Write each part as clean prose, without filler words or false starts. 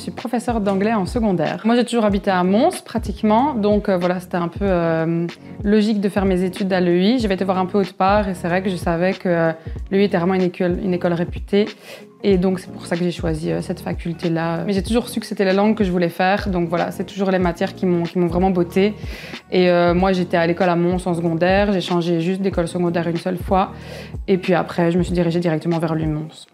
suis professeure d'anglais en secondaire. Moi, j'ai toujours habité à Mons, pratiquement, donc voilà, c'était un peu logique de faire mes études à l'EI. J'avais été voir un peu autre part et c'est vrai que je savais que l'EI était vraiment une école réputée. Et donc, c'est pour ça que j'ai choisi cette faculté-là. Mais j'ai toujours su que c'était la langue que je voulais faire. Donc voilà, c'est toujours les matières qui m'ont vraiment bottée. Et moi, j'étais à l'école à Mons en secondaire. J'ai changé juste d'école secondaire une seule fois. Et puis après, je me suis dirigée directement vers l'UI Mons.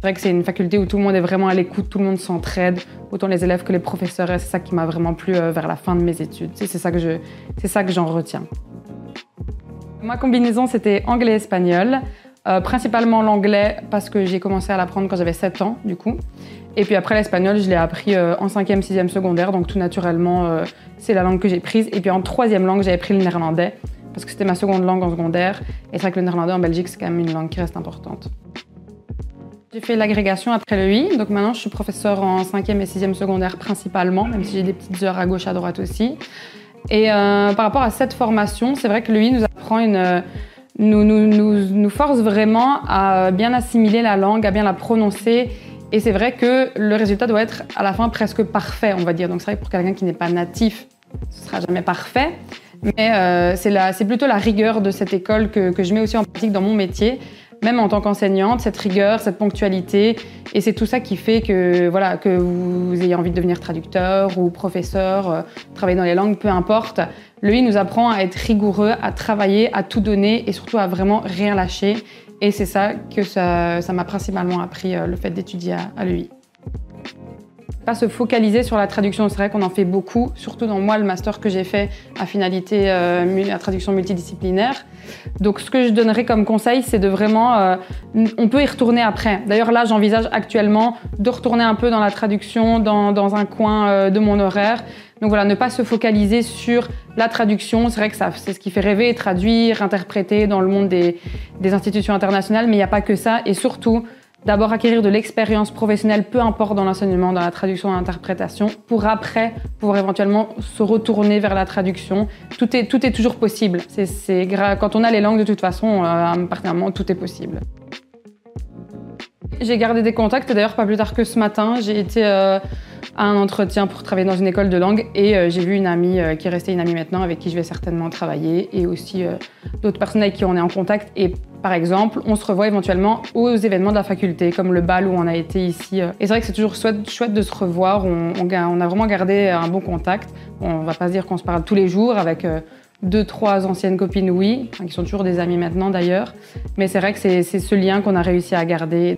C'est vrai que c'est une faculté où tout le monde est vraiment à l'écoute, tout le monde s'entraide, autant les élèves que les professeurs. Et c'est ça qui m'a vraiment plu vers la fin de mes études. C'est ça que j'en retiens. Ma combinaison, c'était anglais-espagnol, principalement l'anglais parce que j'ai commencé à l'apprendre quand j'avais 7 ans, du coup. Et puis après, l'espagnol, je l'ai appris en 5e, 6e secondaire, donc tout naturellement, c'est la langue que j'ai prise. Et puis en 3e langue, j'avais pris le néerlandais, parce que c'était ma seconde langue en secondaire. Et c'est vrai que le néerlandais en Belgique, c'est quand même une langue qui reste importante. J'ai fait l'agrégation après l'EI, donc maintenant je suis professeure en 5e et 6e secondaire principalement, même si j'ai des petites heures à gauche, à droite aussi. Et par rapport à cette formation, c'est vrai que l'EI nous apprend nous force vraiment à bien assimiler la langue, à bien la prononcer. Et c'est vrai que le résultat doit être à la fin presque parfait, on va dire. Donc c'est vrai que pour quelqu'un qui n'est pas natif, ce ne sera jamais parfait. Mais c'est plutôt la rigueur de cette école que je mets aussi en pratique dans mon métier. Même en tant qu'enseignante, cette rigueur, cette ponctualité, et c'est tout ça qui fait que, voilà, que vous ayez envie de devenir traducteur ou professeur, travailler dans les langues, peu importe. L'EI nous apprend à être rigoureux, à travailler, à tout donner et surtout à vraiment rien lâcher. Et c'est ça que ça m'a principalement appris, le fait d'étudier à l'EI. Pas se focaliser sur la traduction, c'est vrai qu'on en fait beaucoup, surtout dans moi, le master que j'ai fait à finalité la traduction multidisciplinaire. Donc ce que je donnerais comme conseil, c'est de vraiment, on peut y retourner après. D'ailleurs là, j'envisage actuellement de retourner un peu dans la traduction, dans un coin de mon horaire. Donc voilà, ne pas se focaliser sur la traduction, c'est vrai que c'est ce qui fait rêver, traduire, interpréter dans le monde des institutions internationales, mais il n'y a pas que ça, et surtout, d'abord acquérir de l'expérience professionnelle, peu importe dans l'enseignement, dans la traduction et l'interprétation, pour après pouvoir éventuellement se retourner vers la traduction. Tout est toujours possible. Quand on a les langues, de toute façon, à un certain moment, tout est possible. J'ai gardé des contacts, d'ailleurs pas plus tard que ce matin, j'ai été à un entretien pour travailler dans une école de langue et j'ai vu une amie qui est restée une amie maintenant, avec qui je vais certainement travailler, et aussi d'autres personnes avec qui on est en contact. Et par exemple, on se revoit éventuellement aux événements de la faculté, comme le bal où on a été ici. Et c'est vrai que c'est toujours chouette de se revoir, on a vraiment gardé un bon contact. On va pas se dire qu'on se parle tous les jours avec 2-3 anciennes copines, oui, qui sont toujours des amies maintenant d'ailleurs. Mais c'est vrai que c'est ce lien qu'on a réussi à garder.